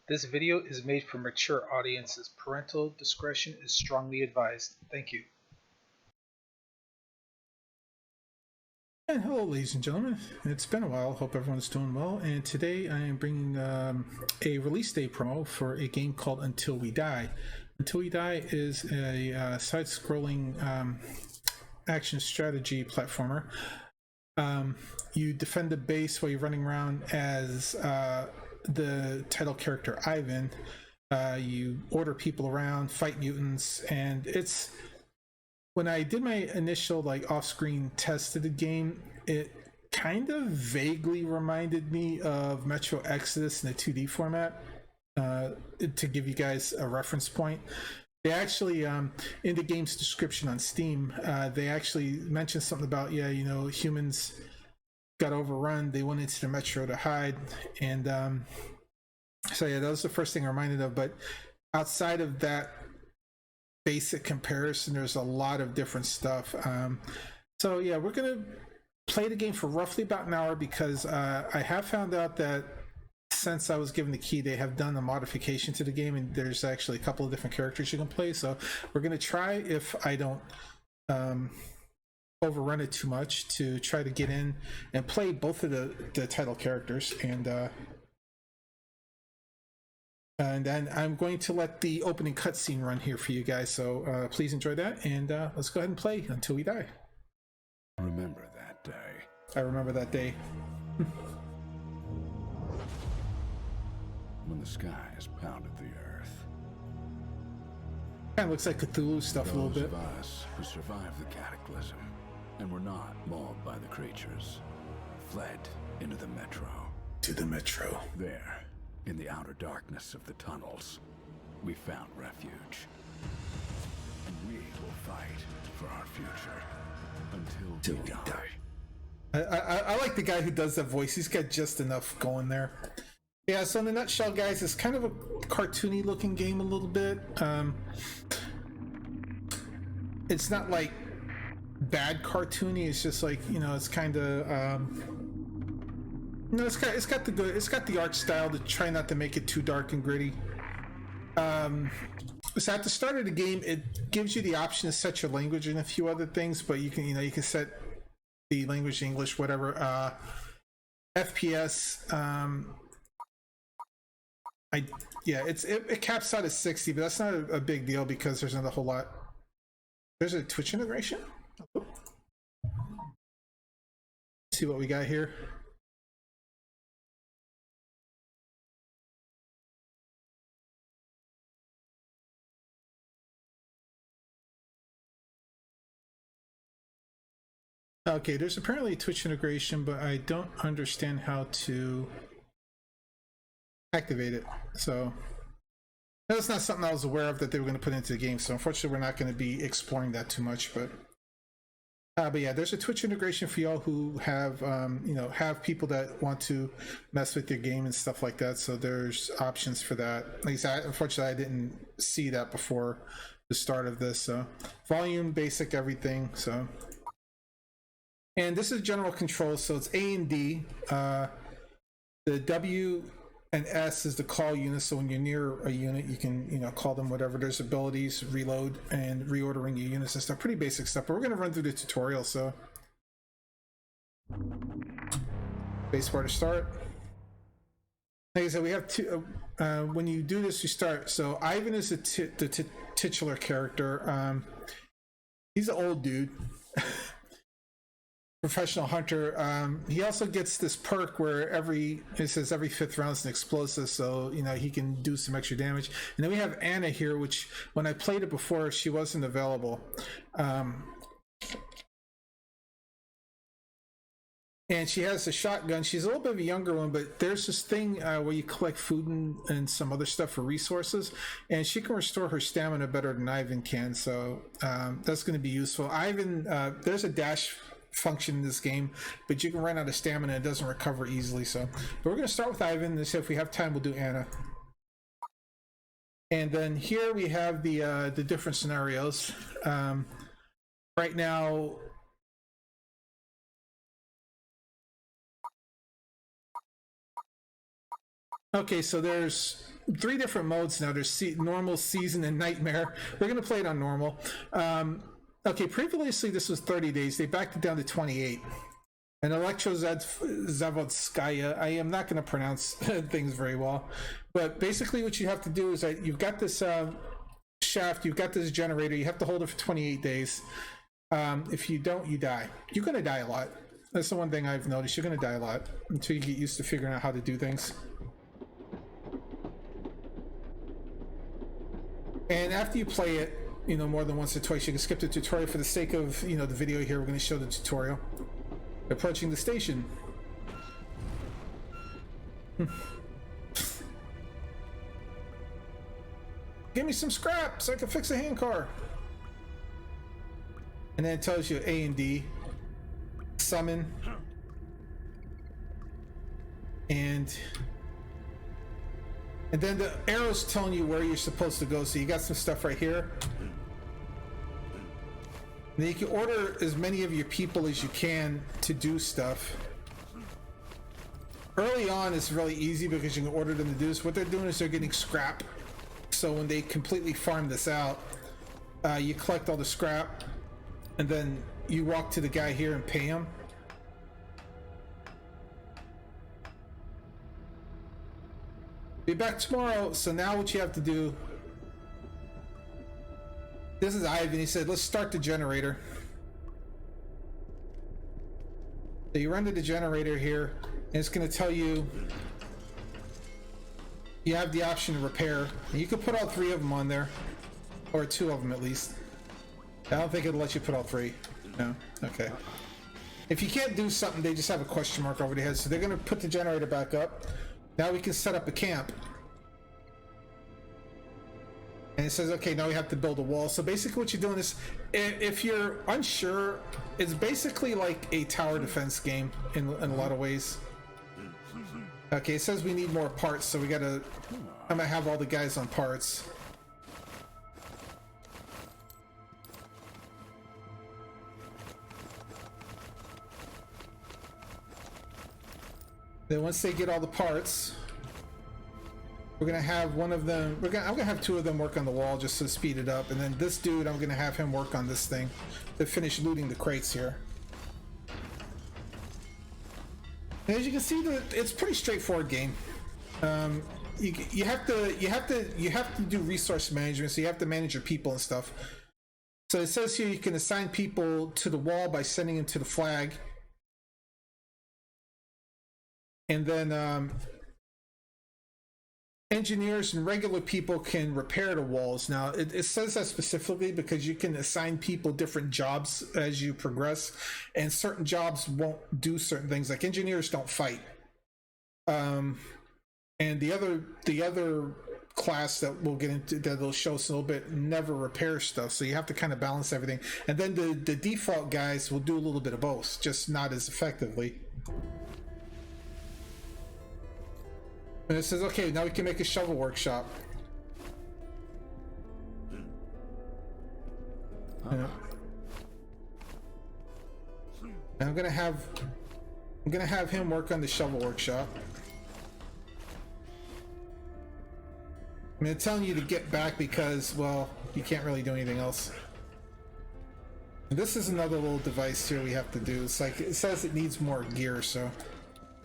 This video is made for mature audiences. Parental discretion is strongly advised. Thank you. And hello, ladies and gentlemen. It's been a while. Hope everyone's doing well. And today I am bringing a release day promo for a game called Until We Die. Until We Die is a side-scrolling action strategy platformer. You defend the base while you're running around as the title character Ivan. You order people around, fight mutants, and it's... When I did my initial off-screen test of the game, it kind of vaguely reminded me of Metro Exodus in a 2D format. To give you guys a reference point, they actually in the game's description on Steam, they actually mentioned something about humans got overrun. They went into the metro to hide, and so yeah, that was the first thing I'm reminded of. But outside of that basic comparison, there's a lot of different stuff. So yeah, we're gonna play the game for roughly about an hour because I have found out that since I was given the key, they have done a modification to the game, and there's actually a couple of different characters you can play. So we're gonna try, if I don't overrun it too much, to try to get in and play both of the title characters, and then I'm going to let the opening cutscene run here for you guys, so please enjoy that, and let's go ahead and play Until We Die. Remember that day. I remember that day. When the skies pounded the earth. Kind of looks like Cthulhu stuff a little bit. Those of us who survived the cataclysm and were not mauled by the creatures fled into the metro. To the metro. There, in the outer darkness of the tunnels, we found refuge. And we will fight for our future until we die. I like the guy who does that voice. He's got just enough going there. Yeah, so in a nutshell, guys, it's kind of a cartoony looking game a little bit. It's not like bad cartoony. It's just like, it's kind of it's got the art style to try not to make it too dark and gritty. So at the start of the game, it gives you the option to set your language and a few other things, but you can set the language, English, whatever. FPS, it caps out at 60, but that's not a big deal because there's not a whole lot. There's a Twitch integration. See what we got here. Okay, there's apparently a Twitch integration, but I don't understand how to activate it. So that's not something I was aware of that they were going to put into the game. So unfortunately, we're not going to be exploring that too much. But yeah, there's a Twitch integration for y'all who have have people that want to mess with your game and stuff like that. So there's options for that. Like I said, unfortunately, I didn't see that before the start of this. So volume, basic, everything. So. And this is general control, so it's A and D. The W and S is the call unit, so when you're near a unit, you can call them whatever. There's abilities, reload, and reordering your units and stuff. Pretty basic stuff, but we're going to run through the tutorial, so. Spacebar to start. Like I said, we have two. When you do this, you start. So Ivan is the titular character. He's an old dude. Professional hunter. He also gets this perk where it says every 5th round is an explosive, so he can do some extra damage. And then we have Anna here, which when I played it before, she wasn't available. And she has a shotgun. She's a little bit of a younger one, but there's this thing where you collect food and some other stuff for resources, and she can restore her stamina better than Ivan can, so that's going to be useful. Ivan, there's a dash function in this game, but you can run out of stamina and it doesn't recover easily. So, but we're going to start with Ivan, and so if we have time, we'll do Anna. And then here we have the different scenarios. Right now, okay, so there's 3 different modes now. There's normal, season, and nightmare. We're going to play it on normal. Okay, previously this was 30 days. They backed it down to 28. And Zavodskaya, I am not going to pronounce things very well. But basically what you have to do is that you've got this shaft, you've got this generator, you have to hold it for 28 days. If you don't, you die. You're going to die a lot. That's the one thing I've noticed. You're going to die a lot until you get used to figuring out how to do things. And after you play it, more than once or twice, you can skip the tutorial. For the sake of, the video here, we're going to show the tutorial. Approaching the station. Give me some scrap so I can fix a handcar. And then it tells you A and D. Summon. And then the arrow's telling you where you're supposed to go. So you got some stuff right here. And then you can order as many of your people as you can to do stuff. Early on, it's really easy because you can order them to do this. What they're doing is they're getting scrap. So when they completely farm this out, you collect all the scrap, and then you walk to the guy here and pay him. Be back tomorrow. So now what you have to do, this is Ivan. He said, let's start the generator. So you run to the generator here, and it's going to tell you you have the option to repair. And you can put all 3 of them on there, or 2 of them at least. I don't think it'll let you put all 3. No? Okay. If you can't do something, they just have a question mark over the head. So they're going to put the generator back up. Now we can set up a camp. And it says, okay, now we have to build a wall. So basically what you're doing is, if you're unsure, it's basically like a tower defense game in a lot of ways. Okay, it says we need more parts, so I'm gonna have all the guys on parts. Then once they get all the parts, we're gonna have one of them. I'm gonna have 2 of them work on the wall just to speed it up, and then this dude, I'm gonna have him work on this thing to finish looting the crates here. And as you can see, it's a pretty straightforward game. You have to do resource management, so you have to manage your people and stuff. So it says here you can assign people to the wall by sending them to the flag, and then engineers and regular people can repair the walls. Now it says that specifically because you can assign people different jobs as you progress, and certain jobs won't do certain things. Like engineers don't fight, and the other class that we'll get into, that they'll show us a little bit, never repair stuff. So you have to kind of balance everything, and then the default guys will do a little bit of both, just not as effectively. And it says, okay, now we can make a shovel workshop. And I'm gonna have him work on the shovel workshop. I mean, it's telling you to get back because, well, you can't really do anything else. And this is another little device here we have to do. It's like, it says it needs more gear, so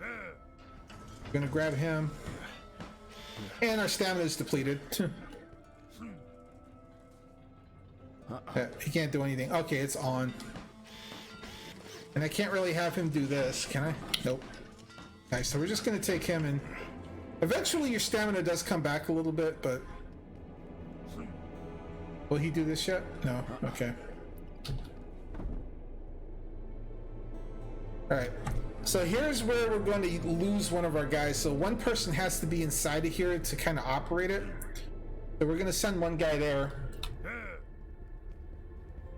I'm gonna grab him. And our stamina is depleted. Yeah, he can't do anything. Okay, it's on. And I can't really have him do this, can I? Nope. Okay, so we're just gonna take him, and eventually your stamina does come back a little bit, but will he do this yet? No. Okay. Alright. So here's where we're going to lose one of our guys. So one person has to be inside of here to kind of operate it. So we're going to send one guy there.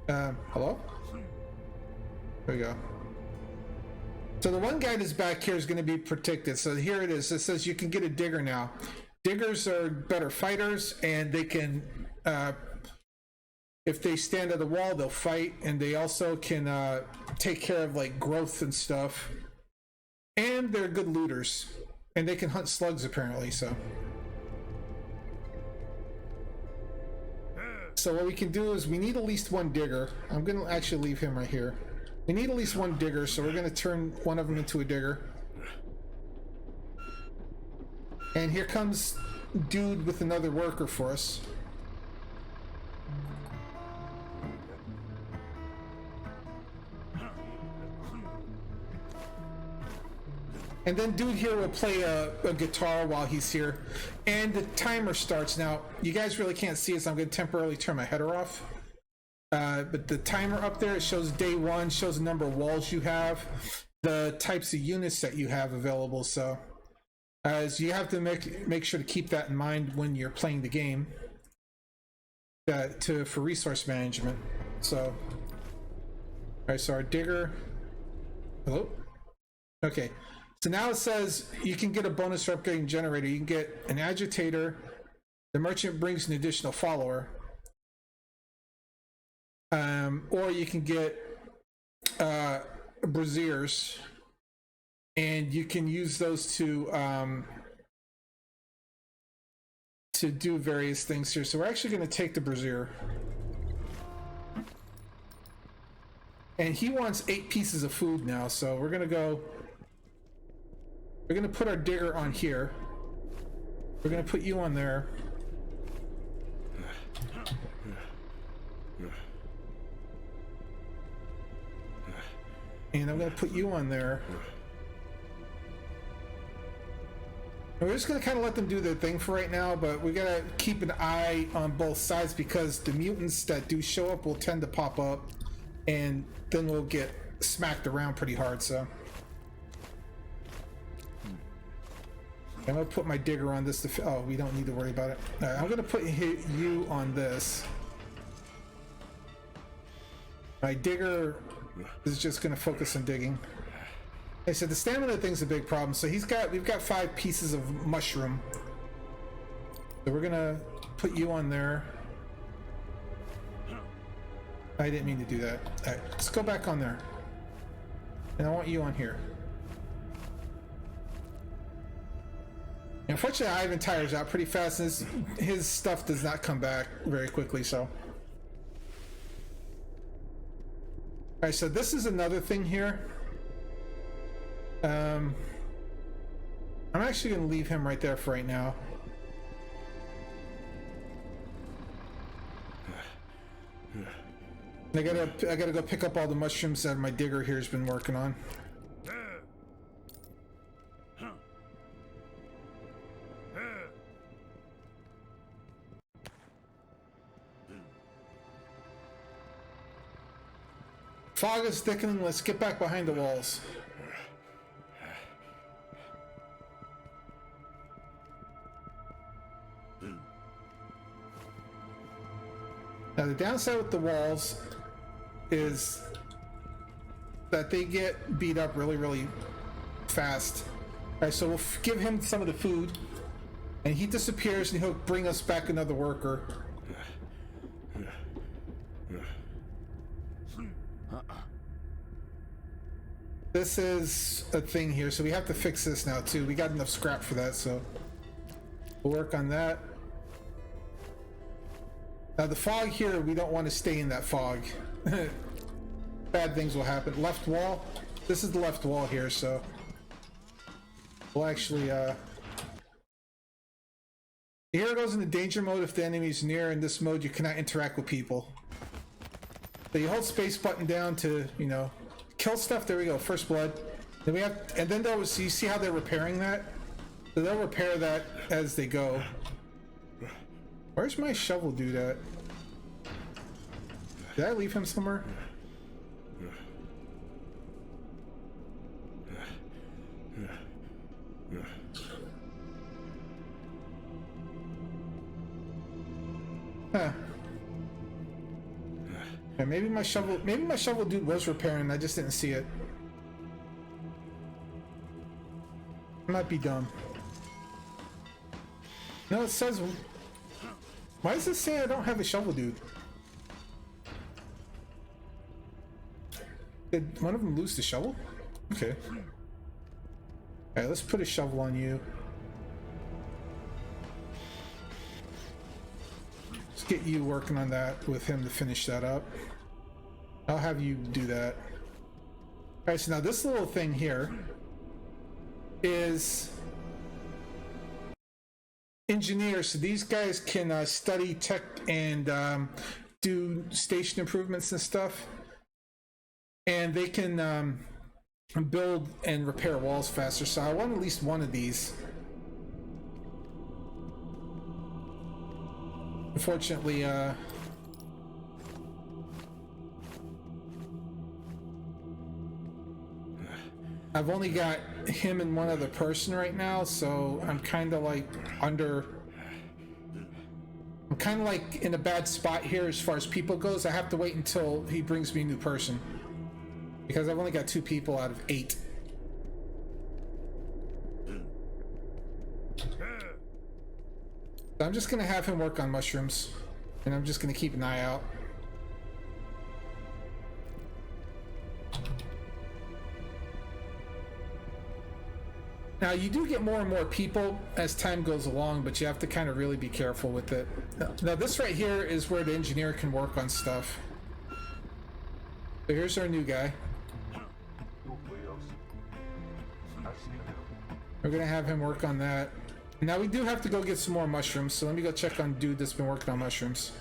Hello? There we go. So the one guy that's back here is going to be protected. So here it is. It says you can get a digger now. Diggers are better fighters, and they can, if they stand at the wall, they'll fight, and they also can take care of like growth and stuff. And they're good looters, and they can hunt slugs apparently. So So what we can do is we need at least one digger. I'm going to actually leave him right here. We need at least one digger, so we're going to turn one of them into a digger. And here comes dude with another worker for us. And then dude here will play a guitar while he's here. And the timer starts. Now, you guys really can't see it, so I'm going to temporarily turn my header off. But the timer up there, it shows day 1, shows the number of walls you have, the types of units that you have available. So as you have to make sure to keep that in mind when you're playing the game for resource management. So, all right, so our digger, hello? Okay. So now it says you can get a bonus for upgrading generator. You can get an agitator. The merchant brings an additional follower. Or you can get braziers. And you can use those to do various things here. So we're actually going to take the brazier. And he wants 8 pieces of food now. So we're going to go... We're going to put our digger on here. We're going to put you on there. And I'm going to put you on there. And we're just going to kind of let them do their thing for right now, but we got to keep an eye on both sides because the mutants that do show up will tend to pop up and then we'll get smacked around pretty hard, so... I'm going to put my digger on this to... Oh, we don't need to worry about it. All right, I'm going to put you on this. My digger is just going to focus on digging. Like I said, the stamina thing's a big problem. So we've got 5 pieces of mushroom. So we're going to put you on there. I didn't mean to do that. All right, let's go back on there. And I want you on here. Unfortunately, Ivan tires out pretty fast, and his stuff does not come back very quickly, so. Alright, so this is another thing here. I'm actually going to leave him right there for right now. I gotta go pick up all the mushrooms that my digger here has been working on. Fog is thickening. Let's get back behind the walls. Now the downside with the walls is that they get beat up really, really fast. Alright, so we'll give him some of the food and he disappears and he'll bring us back another worker. This is a thing here, so we have to fix this now too. We got enough scrap for that, so we'll work on that. Now the fog here, we don't want to stay in that fog. Bad things will happen. Left wall. This is the left wall here, so we'll actually the hero goes into danger mode if the enemy is near. In this mode you cannot interact with people. So you hold space button down to, you know, kill stuff. There we go, first blood. Then we have, and then you see how they're repairing that? So they'll repair that as they go. Where's my shovel dude at? Did I leave him somewhere? Huh. Yeah, maybe my shovel dude was repairing, I just didn't see it. I might be dumb. No, it says... Why does it say I don't have a shovel dude? Did one of them lose the shovel? Okay. Alright, let's put a shovel on you. get you working on that with him to finish that up. I'll have you do that. Alright, so now this little thing here is engineers. So these guys can study tech and do station improvements and stuff. And they can build and repair walls faster. So I want at least one of these. Unfortunately, I've only got him and one other person right now, so I'm kind of like I'm kind of like in a bad spot here as far as people goes. I have to wait until he brings me a new person because I've only got 2 people out of 8. So I'm just gonna have him work on mushrooms, and I'm just gonna keep an eye out. Now you do get more and more people as time goes along, but you have to kind of really be careful with it. Now this right here is where the engineer can work on stuff. So here's our new guy. We're gonna have him work on that. Now we do have to go get some more mushrooms, so let me go check on dude that's been working on mushrooms.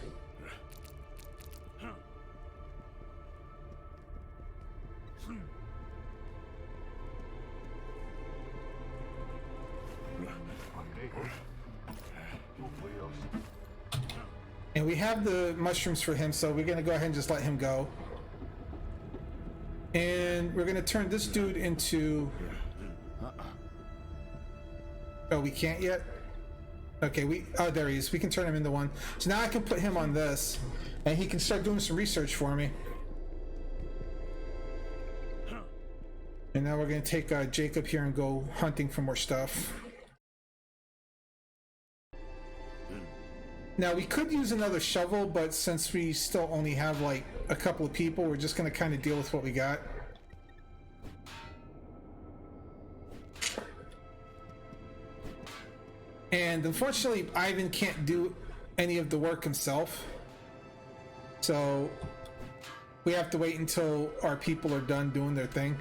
And we have the mushrooms for him, so we're gonna go ahead and just let him go. And we're gonna turn this dude into... Oh, we can't yet? Okay, oh, there he is. We can turn him into one. So now I can put him on this, and he can start doing some research for me. And now we're gonna take Jacob here and go hunting for more stuff. Now we could use another shovel, but since we still only have like a couple of people, we're just gonna kind of deal with what we got. And unfortunately, Ivan can't do any of the work himself. So we have to wait until our people are done doing their thing.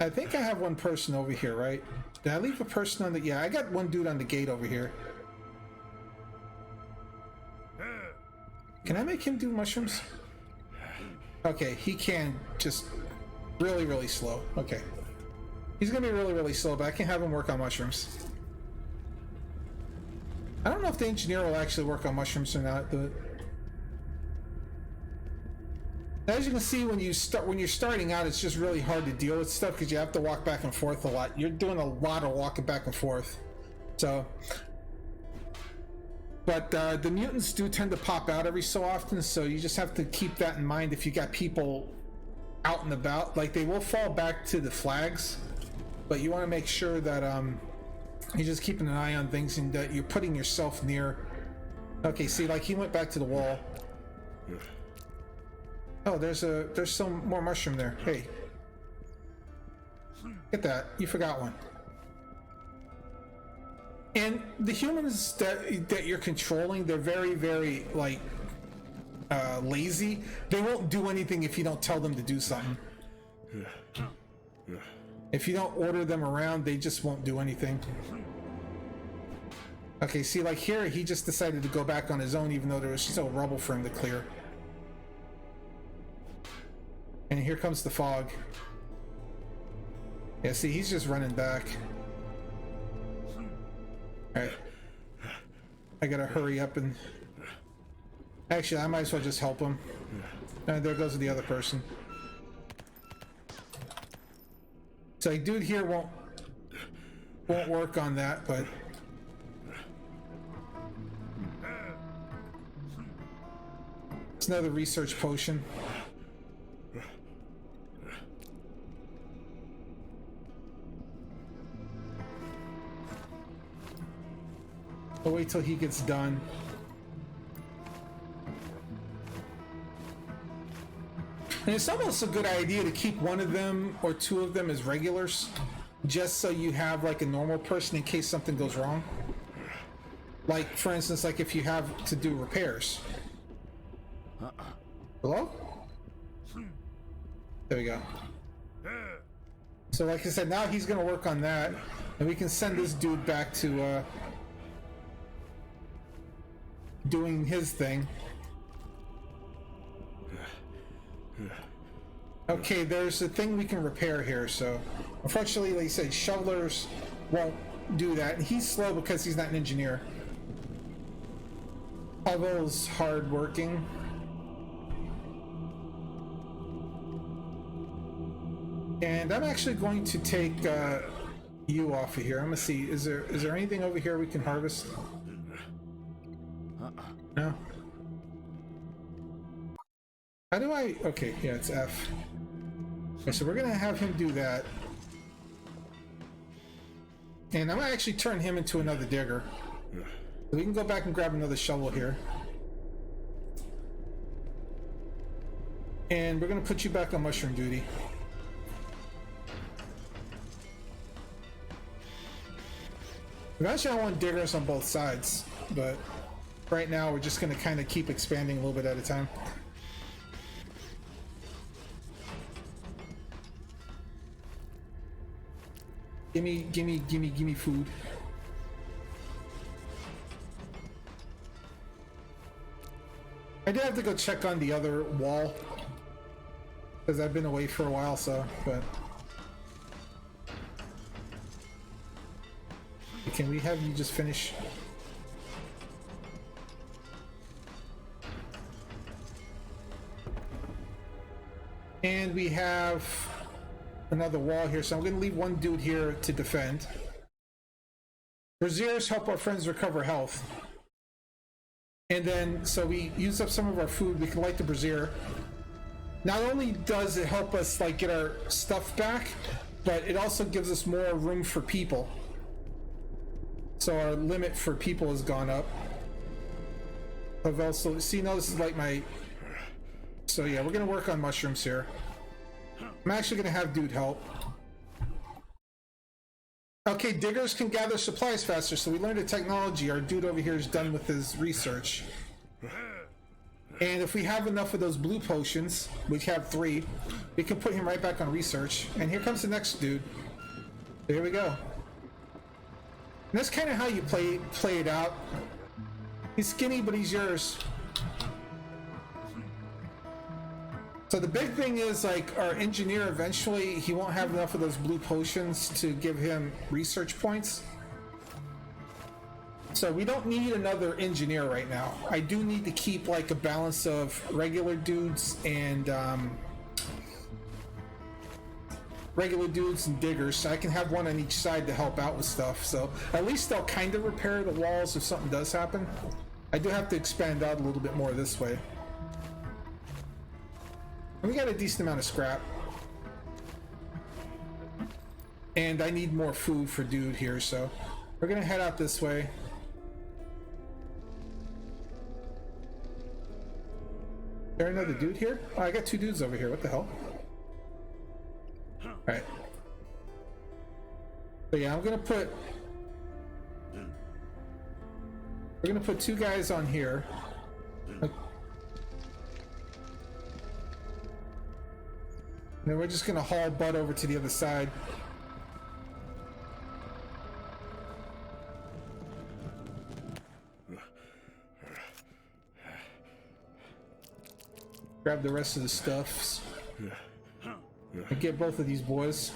I think I have one person over here, right? Did I leave a person on the... Yeah, I got one dude on the gate over here. Can I make him do mushrooms? Okay, he can, just really, really slow. Okay. He's gonna be really, really slow, but I can have him work on mushrooms. I don't know if the engineer will actually work on mushrooms or not. As you can see, when you're starting out, it's just really hard to deal with stuff because you have to walk back and forth a lot. You're doing a lot of walking back and forth. So, but the mutants do tend to pop out every so often, so you just have to keep that in mind if you got people out and about. Like, they will fall back to the flags, but you want to make sure that you're just keeping an eye on things and that you're putting yourself near. Okay, see, like he went back to the wall. Oh, there's some more mushroom there. Hey, get that. You forgot one. And the humans that you're controlling, they're very, very like lazy. They won't do anything if you don't tell them to do something. If you don't order them around, they just won't do anything. Okay, see, like here, he just decided to go back on his own, even though there was still rubble for him to clear. And here comes the fog. Yeah, see, he's just running back. Alright. I gotta hurry up and... Actually, I might as well just help him. And there goes the other person. So, like, dude here won't work on that, but... It's another research potion. I'll wait till he gets done. And it's almost a good idea to keep one of them or 2 of them as regulars, just so you have like a normal person in case something goes wrong. Like, for instance, like if you have to do repairs. Hello? There we go. So like I said, now he's gonna work on that, and we can send this dude back to doing his thing. Okay, there's a thing we can repair here, so unfortunately, like I said, shovelers won't do that. He's slow because he's not an engineer. Pavel's hard-working. And I'm actually going to take you off of here. I'm gonna see, is there anything over here we can harvest? No? How do I... Okay, yeah, it's F. Okay, so we're gonna have him do that. And I'm gonna actually turn him into another digger. So we can go back and grab another shovel here. And we're gonna put you back on mushroom duty. Eventually I want diggers on both sides, but right now we're just gonna kind of keep expanding a little bit at a time. Gimme food. I did have to go check on the other wall because I've been away for a while, so, but can we have you just finish? And we have another wall here, so I'm going to leave one dude here to defend. Braziers help our friends recover health. And then, so we use up some of our food, we can light the brazier. Not only does it help us like get our stuff back, but it also gives us more room for people. So our limit for people has gone up. I've also, see, now this is like my... So yeah, we're gonna work on mushrooms here. I'm actually gonna have dude help. Okay, diggers can gather supplies faster, so we learned a technology. Our dude over here is done with his research. And if we have enough of those blue potions, we have 3, we can put him right back on research. And here comes the next dude. Here we go. And that's kind of how you play it out. He's skinny, but he's yours. So the big thing is, like, our engineer, eventually he won't have enough of those blue potions to give him research points. So we don't need another engineer right now. I do need to keep like a balance of regular dudes and diggers, so I can have one on each side to help out with stuff. So at least they'll kind of repair the walls if something does happen. I do have to expand out a little bit more this way. And we got a decent amount of scrap. And I need more food for dude here, so we're gonna head out this way. Is there another dude here? Oh, I got 2 dudes over here. What the hell? Alright. So yeah, we're gonna put 2 guys on here. And then we're just gonna haul Bud over to the other side. Grab the rest of the stuffs. And get both of these boys.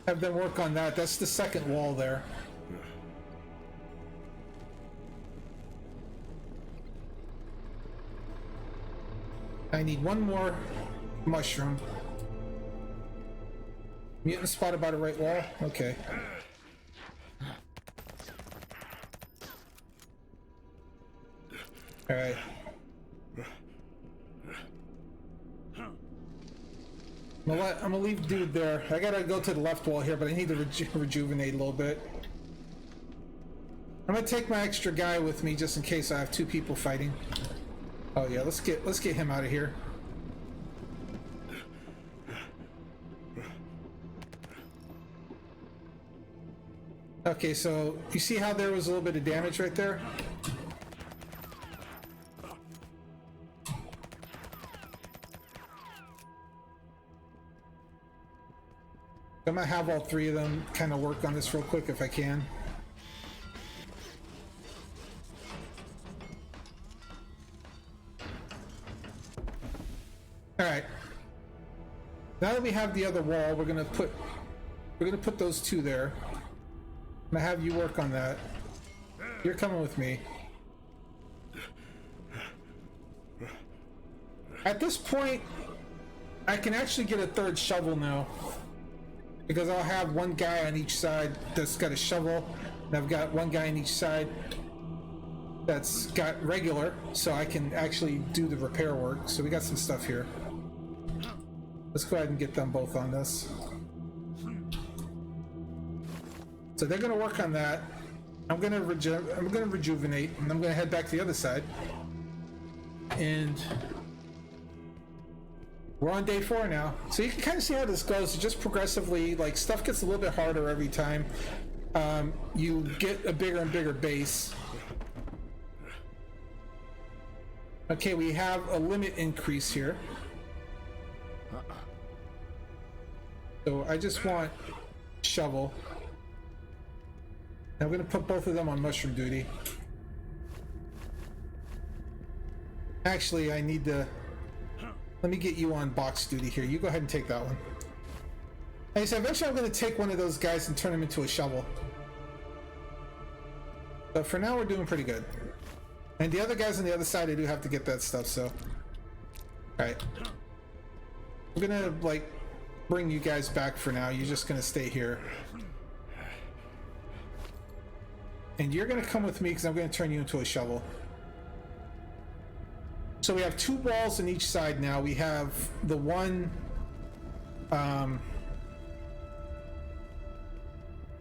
Have them work on that. That's the second wall there. I need one more mushroom. Mutant spotted by the right wall? Okay. Alright. I'm gonna leave dude there. I gotta go to the left wall here, but I need to rejuvenate a little bit. I'm gonna take my extra guy with me just in case I have 2 people fighting. Oh yeah, let's get him out of here. Okay, so you see how there was a little bit of damage right there? I'm gonna have all three of them kind of work on this real quick if I can. All right. Now that we have the other wall, we're gonna put those two there. I'm gonna have you work on that. You're coming with me. At this point, I can actually get a third shovel now. Because I'll have one guy on each side that's got a shovel, and I've got one guy on each side that's got regular, so I can actually do the repair work. So we got some stuff here. Let's go ahead and get them both on this. So they're gonna work on that. I'm gonna rejuvenate, and I'm gonna head back to the other side. And we're on day 4 now, so you can kind of see how this goes. It just progressively, like, stuff gets a little bit harder every time. You get a bigger and bigger base. Okay, we have a limit increase here. So I just want shovel. I'm gonna put both of them on mushroom duty. Actually, I need to... Let me get you on box duty here. You go ahead and take that one. Like I said, eventually I'm going to take one of those guys and turn him into a shovel. But for now, we're doing pretty good. And the other guys on the other side, I do have to get that stuff, so... Alright. I'm going to, like, bring you guys back for now. You're just going to stay here. And you're going to come with me because I'm going to turn you into a shovel. So we have 2 walls on each side now. We have the one, the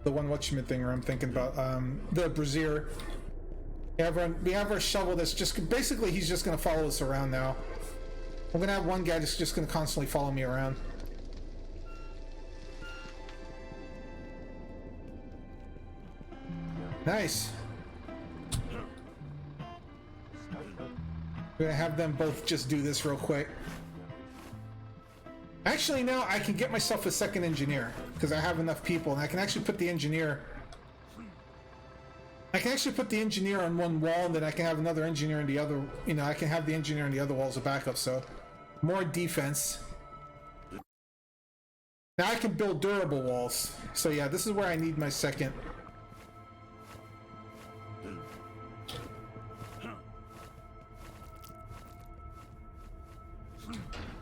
one whatchamacallit I'm thinking about, the brazier. We have our shovel that's just, basically he's just going to follow us around now. I'm going to have one guy that's just going to constantly follow me around. Nice. We're gonna have them both just do this real quick. Actually, now I can get myself a second engineer because I have enough people, and I can actually put the engineer. I can actually put the engineer on one wall, and then I can have another engineer in the other. You know, I can have the engineer on the other wall as a backup. So, more defense. Now I can build durable walls. So yeah, this is where I need my second.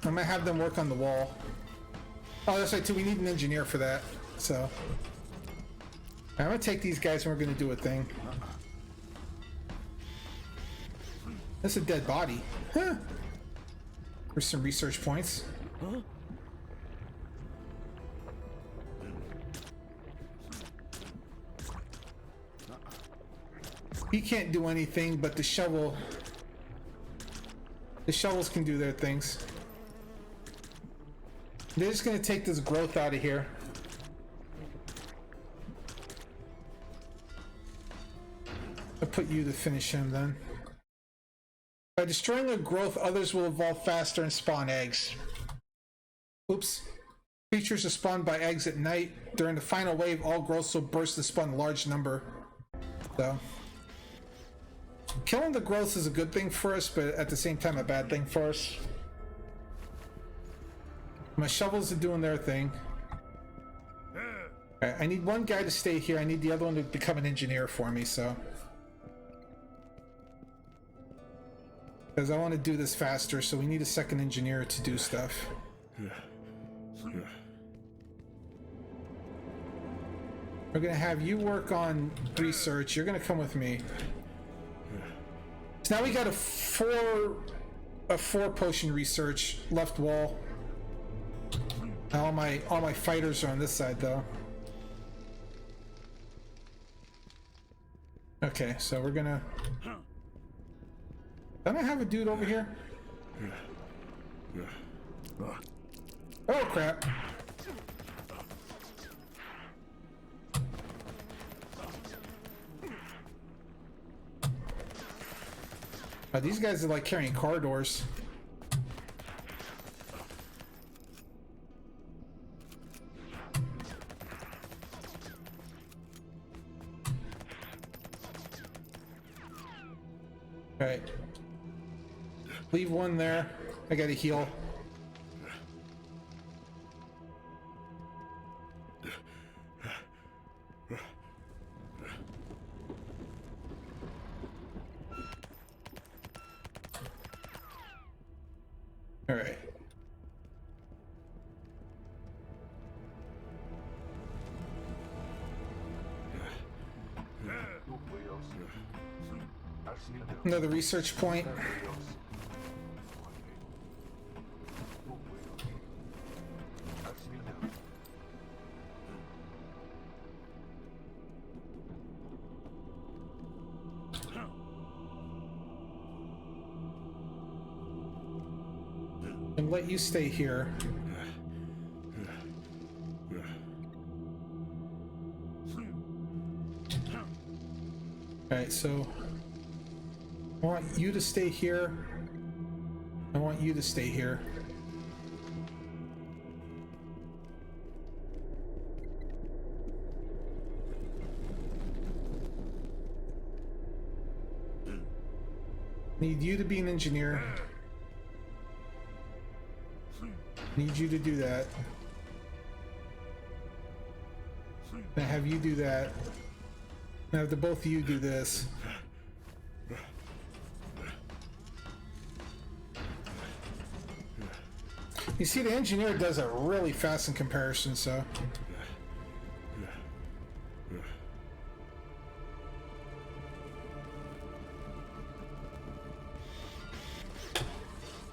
I'm gonna have them work on the wall. Oh, that's right too. We need an engineer for that. So I'm gonna take these guys and we're gonna do a thing. That's a dead body. Huh. There's some research points. Huh? He can't do anything, but the shovel. The shovels can do their things. They're just gonna take this growth out of here. I'll put you to finish him then. By destroying a growth, others will evolve faster and spawn eggs. Oops. Creatures are spawned by eggs at night. During the final wave, all growths will burst to spawn a large number. So, killing the growths is a good thing for us, but at the same time a bad thing for us. My shovels are doing their thing. Right, I need one guy to stay here. I need the other one to become an engineer for me, so. Because I want to do this faster, so we need a second engineer to do stuff. We're gonna have you work on research. You're gonna come with me. So now we got a four potion research left wall. All my fighters are on this side though. Okay, so we're gonna. Don't I have a dude over here? Oh crap! These guys are like carrying car doors. Alright. Leave one there. I gotta heal. Alright. Another research point. And let you stay here. Alright, so I want you to stay here. I want you to stay here. Need you to be an engineer. Need you to do that. I have you do that. I have the both of you do this. You see, the engineer does it really fast in comparison, so.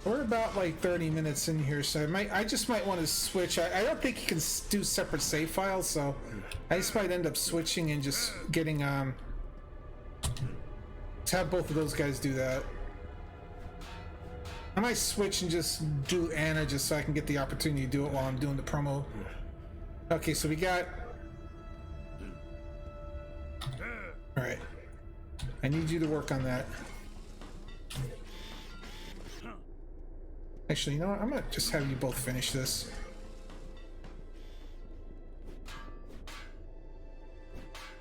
We're about like 30 minutes in here, so I just might want to switch. I don't think you can do separate save files, so I just might end up switching and just getting to have both of those guys do that. I might switch and just do Anna just so I can get the opportunity to do it while I'm doing the promo. Okay, so we got. All right, I need you to work on that. Actually, you know what? I'm gonna just have you both finish this.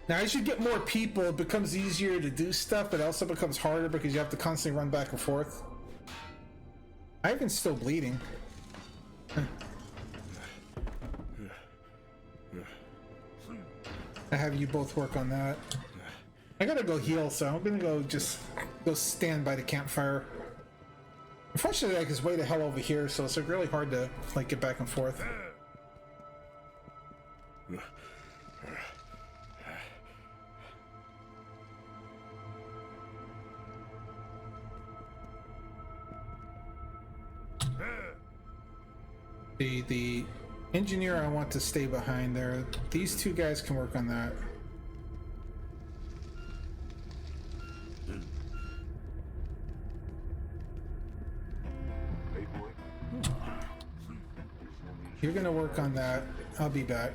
Now, as you get more people, it becomes easier to do stuff, but it also becomes harder because you have to constantly run back and forth. Ivan's still bleeding. I have you both work on that. I gotta go heal, so I'm gonna go stand by the campfire. Unfortunately, like, it's way the hell over here, so it's like really hard to like get back and forth. The engineer, I want to stay behind there. These two guys can work on that. You're gonna work on that. I'll be back.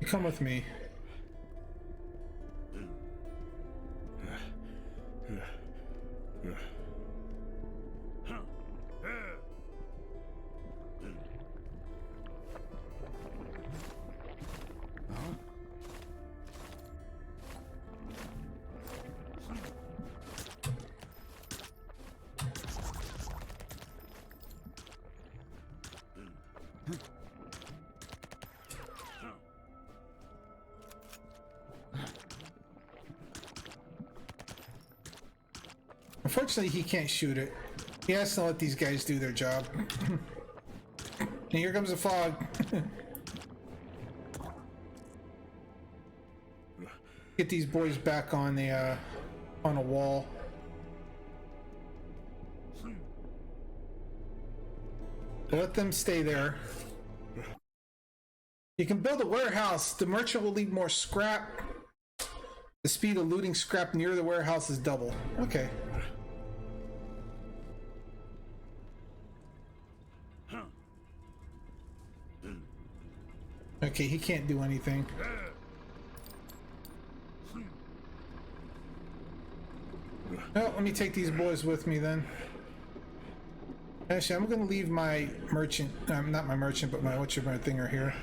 You come with me. Unfortunately, he can't shoot it. He has to let these guys do their job. And here comes the fog. Get these boys back on the on a wall. Let them stay there. You can build a warehouse. The merchant will leave more scrap. The speed of looting scrap near the warehouse is double. Okay. Okay, he can't do anything. Well, let me take these boys with me then. Actually, I'm gonna leave my merchant, not my merchant, but my whatchamacallit thinger here.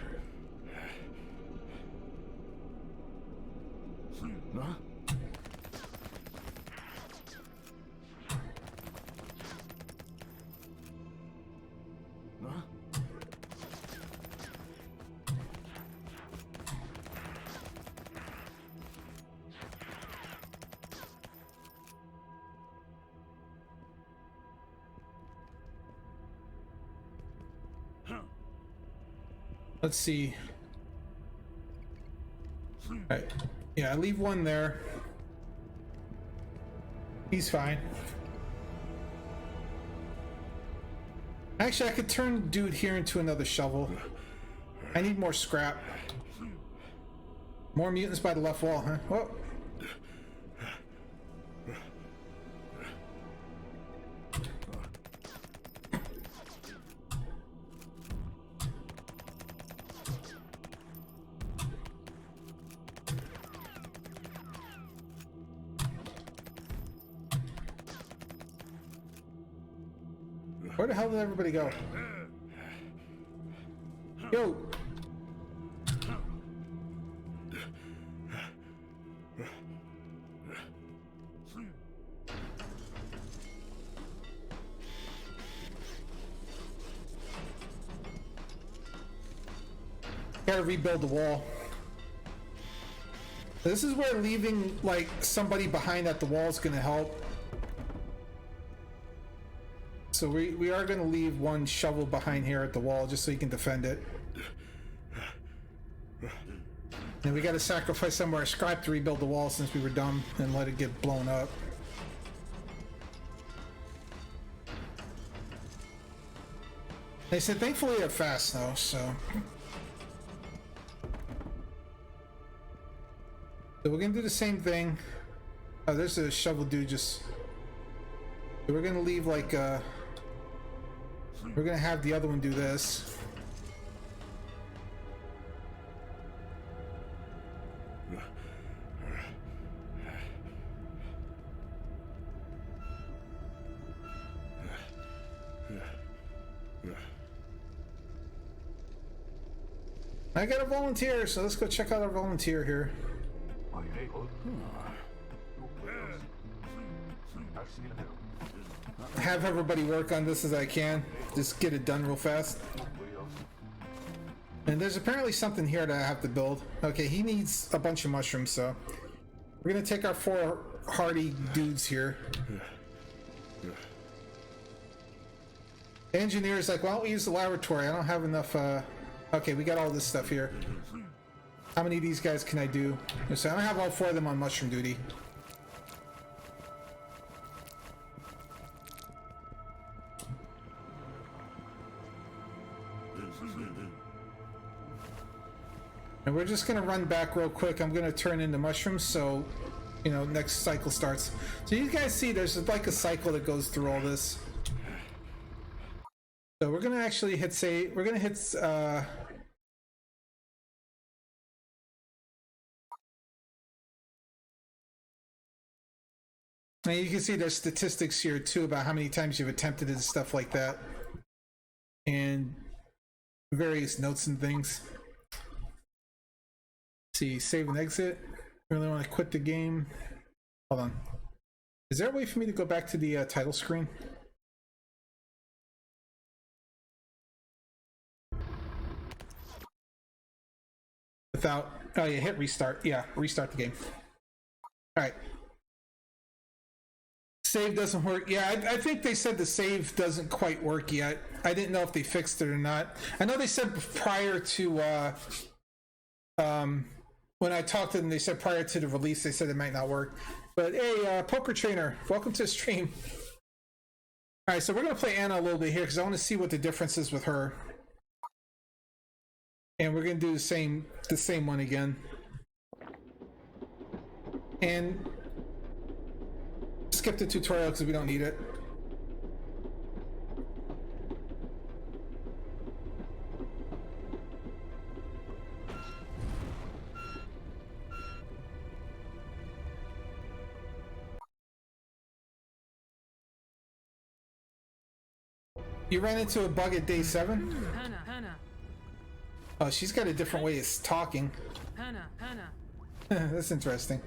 Huh? Huh? Let's see. Alright. Yeah, I leave one there. He's fine. Actually, I could turn dude here into another shovel. I need more scrap. More mutants by the left wall, huh? Whoa. Where the hell did everybody go? Yo! Gotta rebuild the wall. This is where leaving, like, somebody behind at the wall is gonna help. So we are going to leave one shovel behind here at the wall just so you can defend it. And we got to sacrifice some of our scrap to rebuild the wall since we were dumb and let it get blown up. They said thankfully they're fast though, so. So we're going to do the same thing. Oh, there's a shovel dude just. So we're going to leave like we're gonna have the other one do this. I got a volunteer, so let's go check out our volunteer here. Have everybody work on this as I can. Just get it done real fast. And there's apparently something here that I have to build. Okay, he needs a bunch of mushrooms, so we're gonna take our 4 hardy dudes here. The engineer's like, why don't we use the laboratory? I don't have enough. Okay, we got all this stuff here. How many of these guys can I do? So I don't have all 4 of them on mushroom duty. And we're just gonna run back real quick. I'm gonna turn into mushrooms so, you know, next cycle starts. So you guys see there's like a cycle that goes through all this. So we're gonna actually hit save. We're gonna hit and you can see there's statistics here too about how many times you've attempted it and stuff like that. And various notes and things. See, save and exit. Really want to quit the game. Hold on. Is there a way for me to go back to the title screen? Without, oh yeah, hit restart. Yeah, restart the game. All right. Save doesn't work. Yeah, I think they said the save doesn't quite work yet. I didn't know if they fixed it or not. I know they said prior to when I talked to them, they said prior to the release, they said it might not work. But hey, Poker Trainer, welcome to the stream. All right, so we're gonna play Anna a little bit here because I want to see what the difference is with her. And we're gonna do the same one again. And skip the tutorial because we don't need it. You ran into a bug at day 7? Oh, she's got a different way of talking. That's interesting.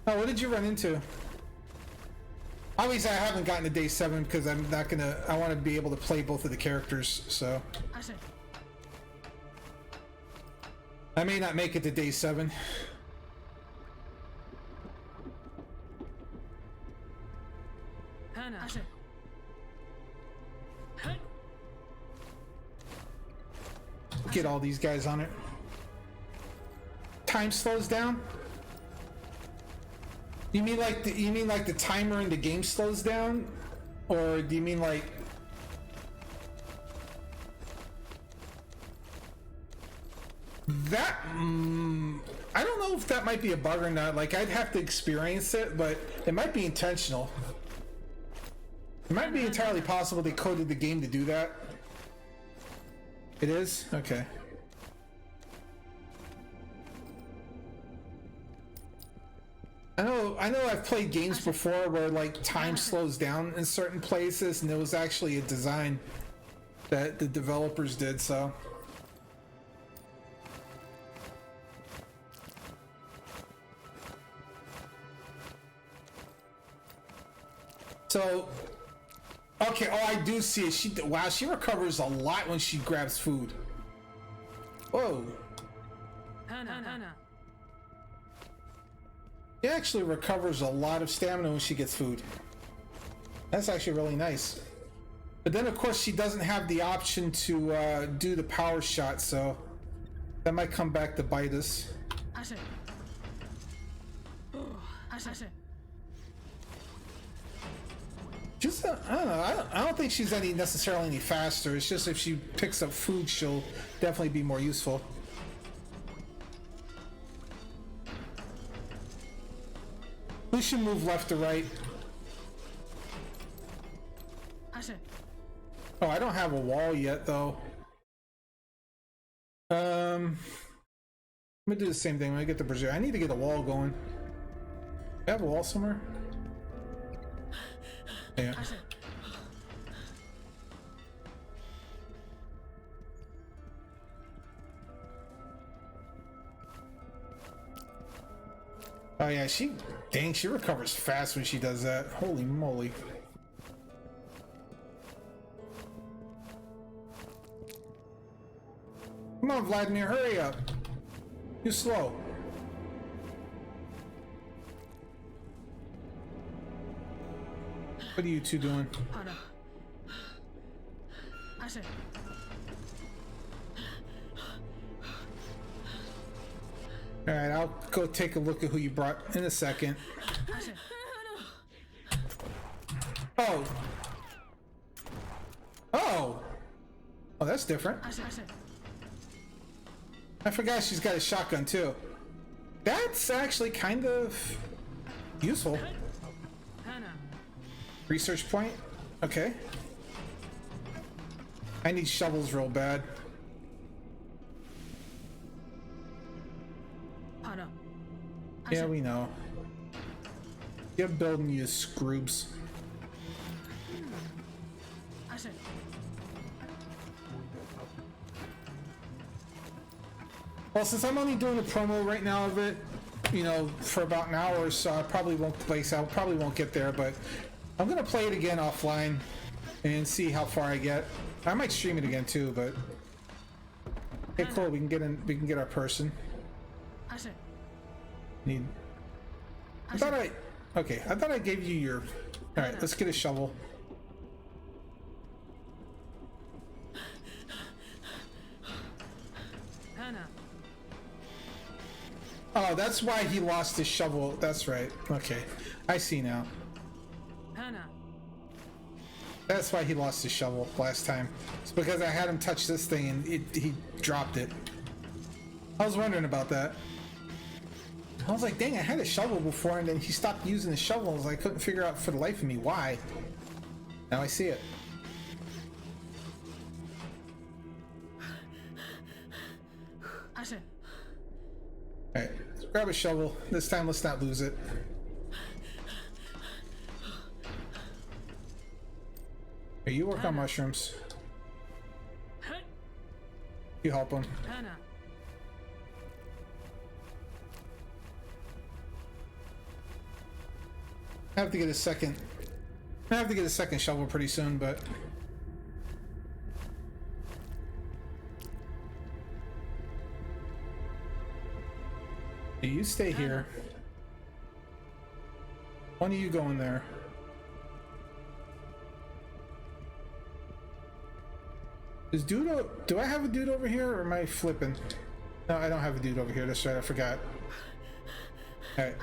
Oh, what did you run into? Obviously, I haven't gotten to day 7 because I'm not gonna. I want to be able to play both of the characters, so I may not make it to day 7. Get all these guys on it. Time slows down? You mean like the timer in the game slows down? Or do you mean like that? I don't know if that might be a bug or not. Like, I'd have to experience it, but it might be intentional. It might be entirely possible they coded the game to do that. It is? Okay. I know I've played games before where like time slows down in certain places, and it was actually a design that the developers did, so. So, okay, oh, I do see it. Wow, she recovers a lot when she grabs food. Whoa. She actually recovers a lot of stamina when she gets food. That's actually really nice. But then, of course, she doesn't have the option to do the power shot, so that might come back to bite us. Just, I don't know. I don't think she's necessarily any faster. It's just if she picks up food, she'll definitely be more useful. We should move left or right. Oh, I don't have a wall yet, though. I'm gonna do the same thing when I get the Brazil. I need to get a wall going. Do I have a wall somewhere? Yeah. Oh yeah, she recovers fast when she does that. Holy moly. Come on, Vladimir, hurry up. You're slow. What are you two doing? Alright, I'll go take a look at who you brought in a second. Oh! Oh! Oh, that's different. I forgot she's got a shotgun too. That's actually kind of useful. Research point? Okay. I need shovels real bad. Yeah, we know. You're building you scroobs. Well, since I'm only doing a promo right now of it, you know, for about an hour or so, I probably won't place. I probably won't get there, but I'm gonna play it again offline and see how far I get. I might stream it again too, but okay, cool. We can get in. We can get our person. Need. I thought I. Okay, I thought I gave you your. All right, let's get a shovel. Oh, that's why he lost his shovel. That's right. Okay, I see now. That's why he lost his shovel last time. It's because I had him touch this thing and he dropped it. I was wondering about that. I was like, dang, I had a shovel before and then he stopped using the shovels. I couldn't figure out for the life of me why. Now I see it. Alright, let's grab a shovel. This time let's not lose it. Hey, you work on mushrooms. You help him. I have to get a second. I have to get a second shovel pretty soon, but you stay here. One of you go in there. Is dude? Do I have a dude over here, or am I flipping? No, I don't have a dude over here. That's right. I forgot. All right.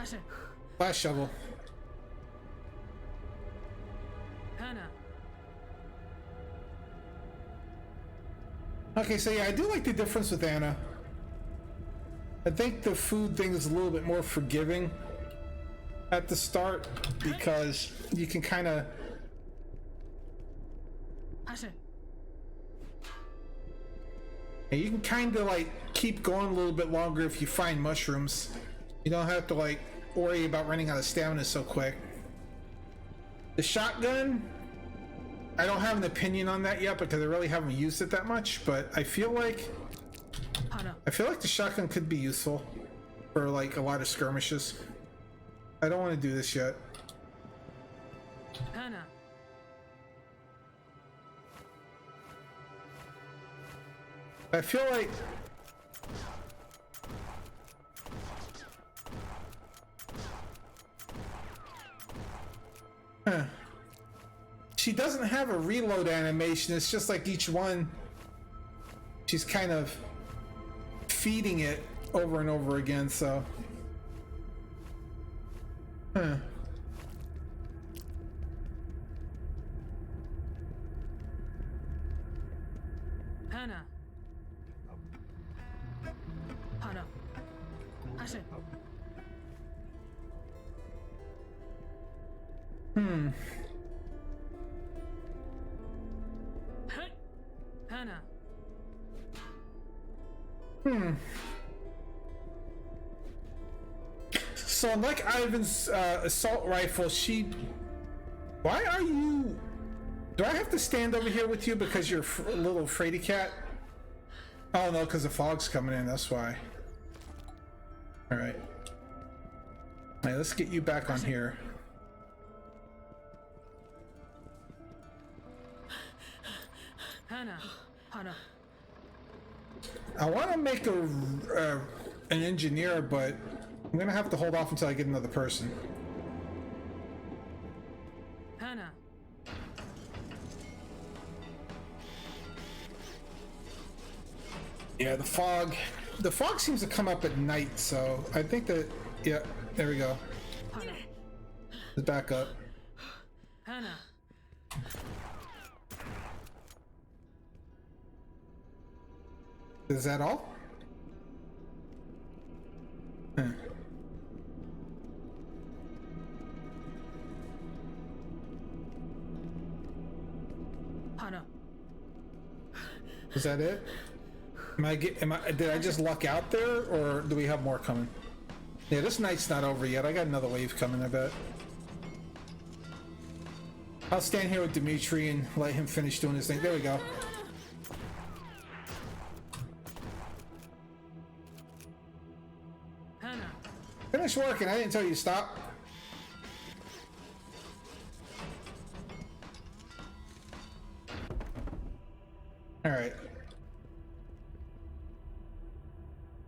Last shovel. Okay, so yeah, I do like the difference with Anna. I think the food thing is a little bit more forgiving at the start because you can kind of. You can kind of like keep going a little bit longer if you find mushrooms. You don't have to like worry about running out of stamina so quick. The shotgun, I don't have an opinion on that yet because I really haven't used it that much, but I feel like the shotgun could be useful for like a lot of skirmishes. I don't want to do this yet. I feel like she doesn't have a reload animation. It's just like each one she's kind of feeding it over and over again, so So like Ivan's assault rifle, why are you... Do I have to stand over here with you because you're a little fraidy cat? Oh no, because the fog's coming in, that's why. Alright. Alright, let's get you back on here. I want to make an engineer, but I'm gonna have to hold off until I get another person. Yeah, the fog seems to come up at night, so I think that, yeah, there we go. Let's back up. Is that all? Is that it? Did I just luck out there, or do we have more coming? Yeah, this night's not over yet. I got another wave coming, I bet. I'll stand here with Dimitri and let him finish doing his thing. There we go. Finish working. I didn't tell you to stop. All right.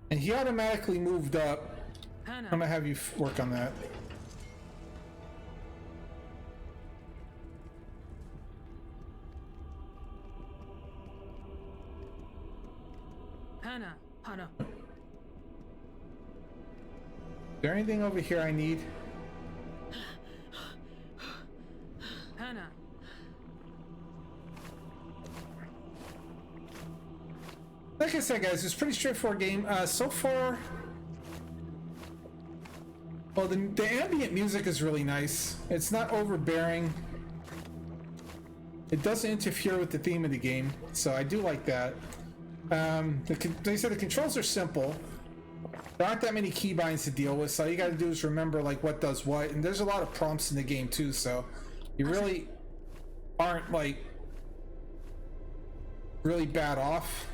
And he automatically moved up. I'm gonna have you work on that. Is there anything over here I need? Like I said, guys, it's a pretty straightforward game. So far, well, the ambient music is really nice. It's not overbearing. It doesn't interfere with the theme of the game, so I do like that. Like I said, the controls are simple. There aren't that many keybinds to deal with, so all you gotta do is remember like what does what, and there's a lot of prompts in the game too, so you really aren't like really bad off.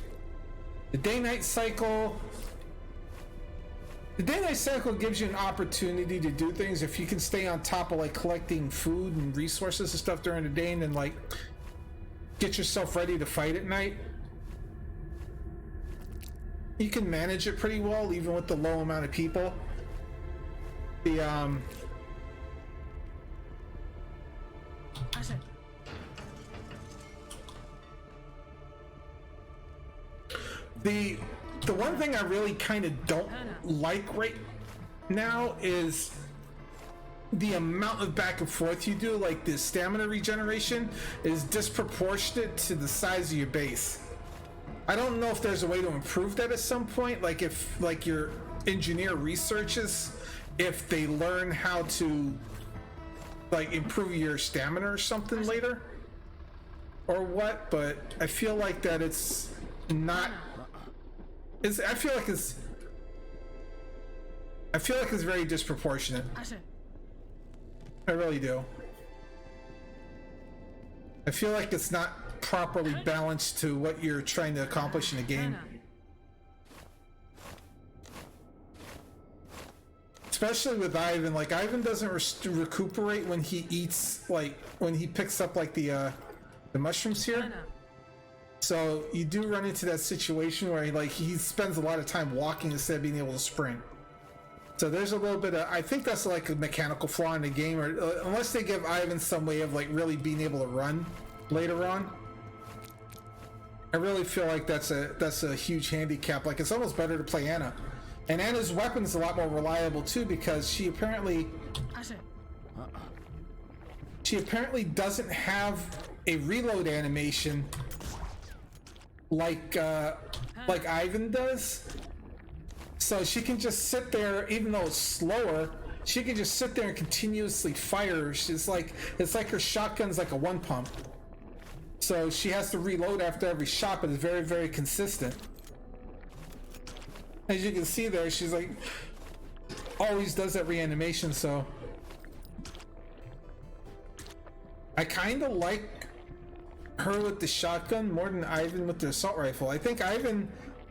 The day-night cycle. The day-night cycle gives you an opportunity to do things if you can stay on top of like collecting food and resources and stuff during the day, and then like get yourself ready to fight at night. You can manage it pretty well, even with the low amount of people. The one thing I really kind of don't like right now is the amount of back and forth you do. Like the stamina regeneration is disproportionate to the size of your base. I don't know if there's a way to improve that at some point, like if like your engineer researches if they learn how to like improve your stamina or something later or what, but I feel like that it's not I feel like it's very disproportionate. I really do. I feel like it's not properly balanced to what you're trying to accomplish in a game. Especially with Ivan, like Ivan doesn't recuperate when he eats, like when he picks up like the mushrooms here. So you do run into that situation where he spends a lot of time walking instead of being able to sprint. So there's a little bit of, I think that's like a mechanical flaw in the game, or unless they give Ivan some way of like really being able to run later on. I really feel like that's a huge handicap. Like it's almost better to play Anna. And Anna's weapon is a lot more reliable too, because she apparently doesn't have a reload animation like Ivan does. So she can just sit there, even though it's slower, she can just sit there and continuously fire. It's like her shotgun's like a one pump. So she has to reload after every shot, but it's very, very consistent. As you can see there, she's like always does that reanimation. So I kind of like her with the shotgun more than Ivan with the assault rifle. I think Ivan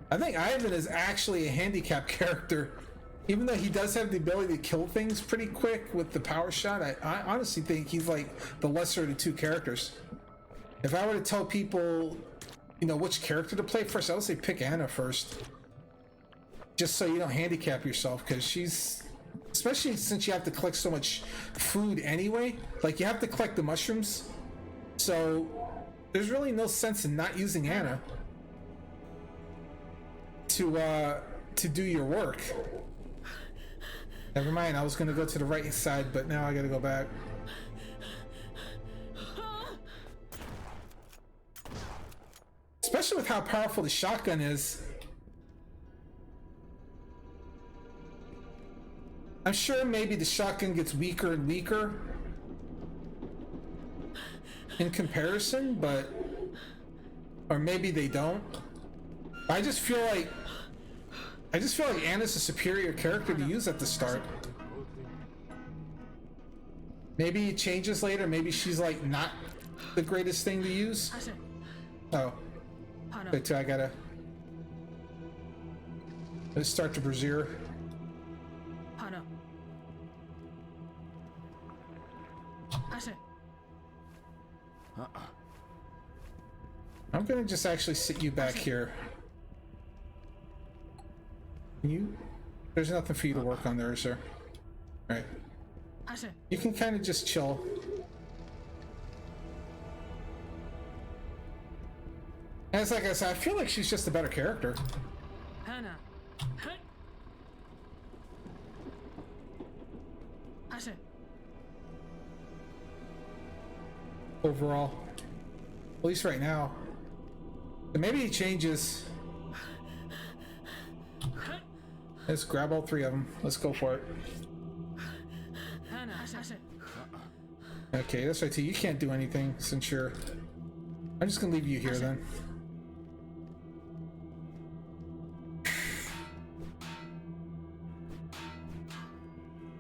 is actually a handicapped character, even though he does have the ability to kill things pretty quick with the power shot. I honestly think he's like the lesser of the two characters. If I were to tell people, which character to play first, I would say pick Anna first. Just so you don't handicap yourself, because she's, especially since you have to collect so much food anyway, like you have to collect the mushrooms. So there's really no sense in not using Anna to do your work. Never mind, I was gonna go to the right side, but now I gotta go back. Especially with how powerful the shotgun is. I'm sure maybe the shotgun gets weaker and weaker in comparison, but or maybe they don't. I just feel like Anna's a superior character to use at the start. Maybe it changes later. Maybe she's like not the greatest thing to use. Oh, wait till I gotta. Let's start the brazier. I'm gonna just actually sit you back here. There's nothing for you to work on there, is there? Alright. You can kind of just chill. And it's like I said, I feel like she's just a better character. Overall. At least right now. But maybe it changes. Let's grab all three of them. Let's go for it. Okay, that's right, T. You can't do anything since you're... I'm just gonna leave you here then.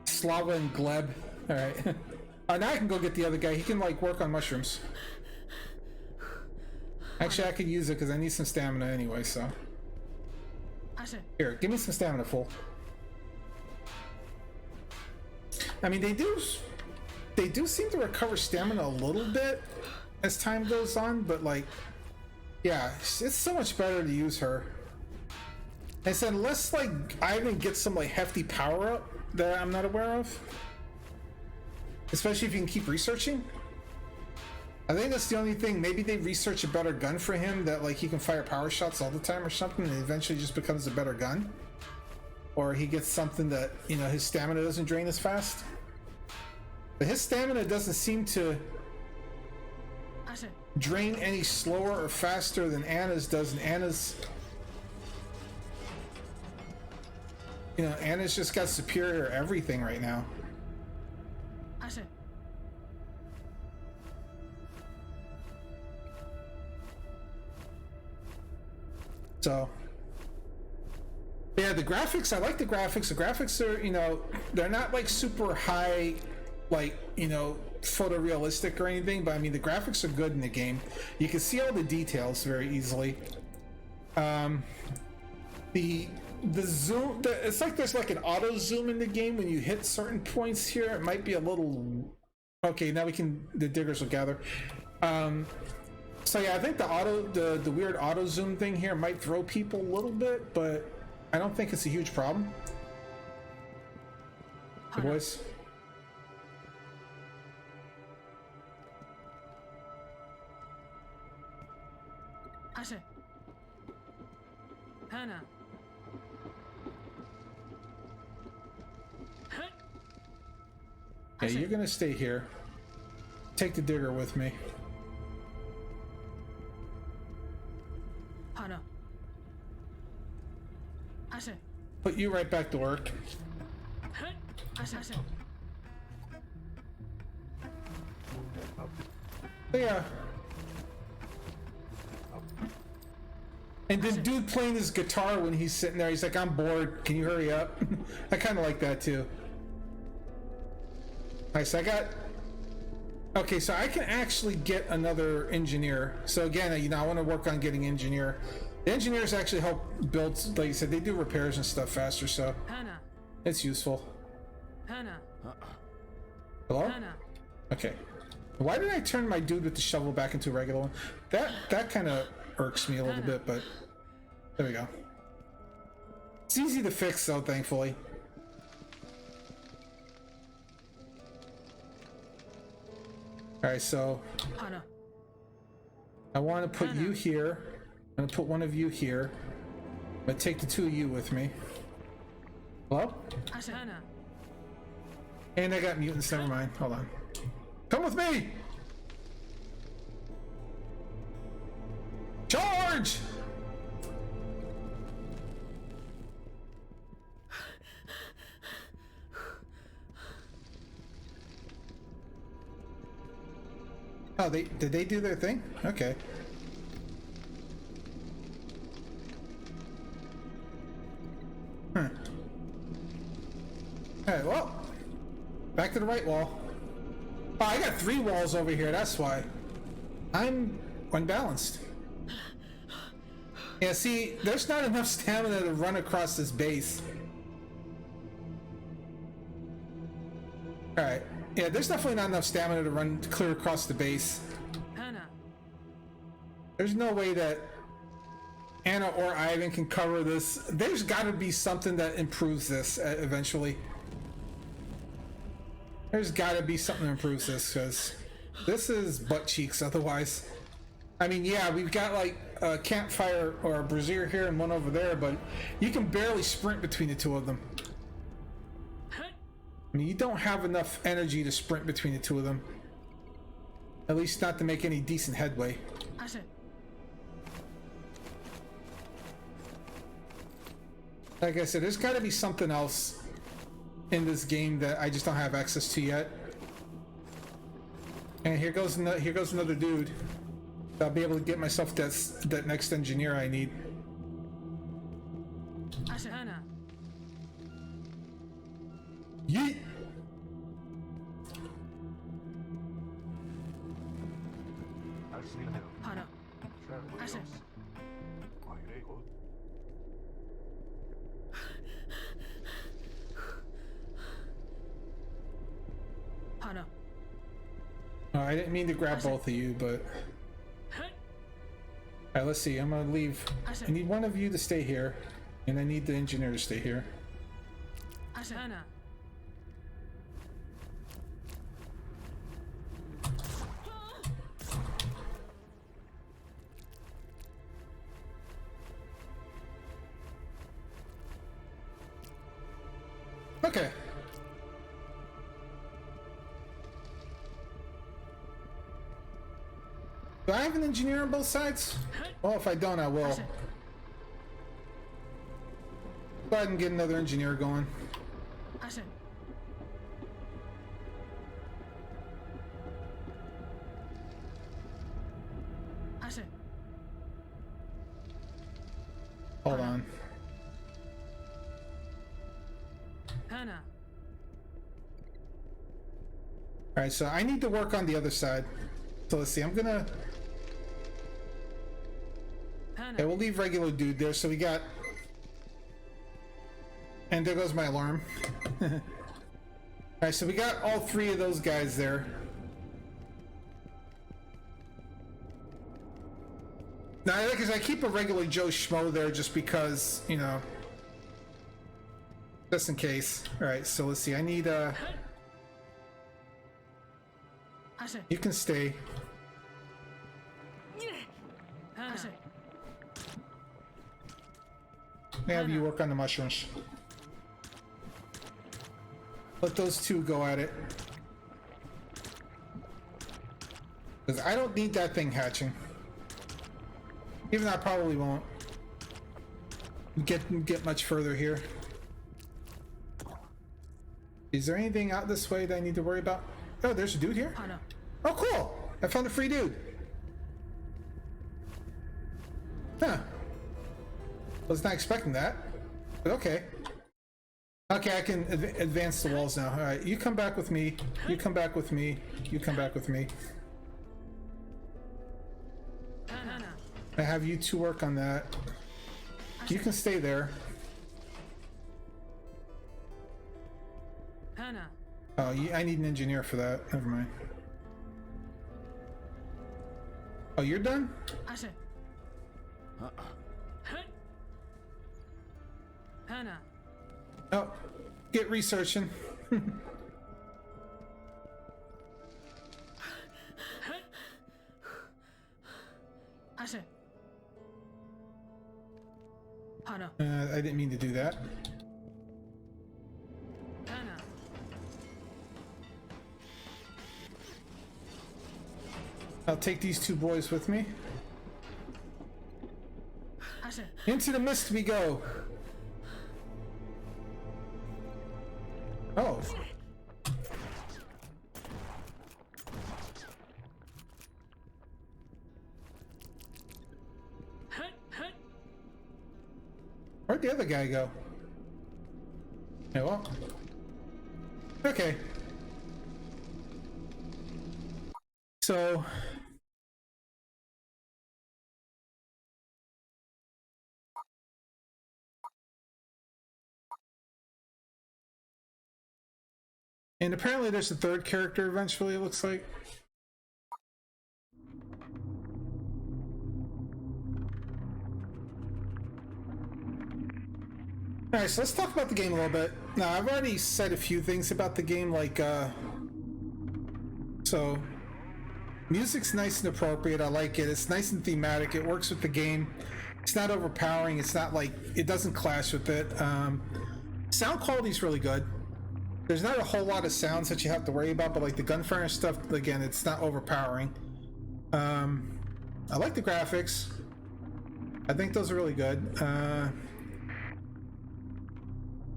Slava and Gleb. Alright. Now I can go get the other guy. He can, like, work on mushrooms. Actually, I could use it because I need some stamina anyway, so. Here, give me some stamina, fool. I mean, they do seem to recover stamina a little bit as time goes on, but like, yeah, it's so much better to use her. I said, unless like I even get some like hefty power up that I'm not aware of, especially if you can keep researching. I think that's the only thing. Maybe they research a better gun for him that like he can fire power shots all the time or something, and eventually just becomes a better gun. Or he gets something that, you know, his stamina doesn't drain as fast. But his stamina doesn't seem to drain any slower or faster than Anna's does, and Anna's, you know, Anna's just got superior everything right now. So, yeah, the graphics, I like the graphics. The graphics are, you know, they're not like super high, like, you know, photorealistic or anything, but I mean, the graphics are good in the game. You can see all the details very easily. The zoom, it's like there's like an auto zoom in the game when you hit certain points here. It might be a little, okay, now the diggers will gather. So yeah, I think the weird auto zoom thing here might throw people a little bit, but I don't think it's a huge problem. Hey, boys. Yeah, you're gonna stay here. Take the digger with me. Put you right back to work. But yeah. And then dude playing his guitar when he's sitting there, he's like, I'm bored, can you hurry up? I kind of like that too. Alright, so I got... Okay, so I can actually get another engineer. So again, you know, I want to work on getting engineer. The engineers actually help build, like you said, they do repairs and stuff faster, so it's useful. Hello? Okay. Why did I turn my dude with the shovel back into a regular one? That kind of irks me a little bit, but there we go. It's easy to fix though, thankfully. Alright, so I want to put you here. I'm gonna put one of you here. I'm gonna take the two of you with me. Hello? And I got mutants, never mind. Hold on. Come with me! Charge! Oh, did they do their thing? Okay. Alright, well, back to the right wall. Oh, I got 3 walls over here, that's why. I'm unbalanced. Yeah, see, there's not enough stamina to run across this base. Alright, yeah, there's definitely not enough stamina to run clear across the base. There's no way that Anna or Ivan can cover this. There's got to be something that improves this eventually. There's got to be something that improves this, because this is butt cheeks otherwise. I mean, yeah, we've got like a campfire or a brazier here and one over there, but you can barely sprint between the two of them. I mean, you don't have enough energy to sprint between the two of them. At least not to make any decent headway. Like I said, there's got to be something else in this game that I just don't have access to yet. And here goes another dude. I'll be able to get myself that next engineer I need. Yeet! Oh, I didn't mean to grab both of you, but... Alright, let's see. I'm gonna leave. I need one of you to stay here, and I need the engineer to stay here. Okay. Do I have an engineer on both sides? Well, if I don't, I will. Go ahead and get another engineer going. Hold on. Alright, so I need to work on the other side. So let's see, I'm gonna... Okay, we'll leave regular dude there, so we got... And there goes my alarm. Alright, so we got all three of those guys there. Now, because I keep a regular Joe Schmo there just because, you know... Just in case. Alright, so let's see, I need, You can stay. I have you work on the mushrooms. Let those two go at it. Because I don't need that thing hatching. Even though I probably won't get much further here. Is there anything out this way that I need to worry about? Oh, there's a dude here? Oh, cool! I found a free dude. Huh. Was not expecting that. But okay. Okay, I can advance the walls now. Alright, you come back with me. You come back with me. You come back with me. I have you two work on that. You can stay there. Oh, I need an engineer for that. Never mind. Oh, you're done? Oh, get researching. I didn't mean to do that. I'll take these two boys with me. Into the mist we go. Oh. Where'd the other guy go? Yeah, well. Okay. So... And apparently there's a third character eventually, it looks like. Alright, so let's talk about the game a little bit. Now, I've already said a few things about the game, like, so, music's nice and appropriate, I like it, it's nice and thematic, it works with the game, it's not overpowering, it's not like, it doesn't clash with it. Sound quality's really good. There's not a whole lot of sounds that you have to worry about, but like the gunfire and stuff, again, it's not overpowering. I like the graphics. I think those are really good.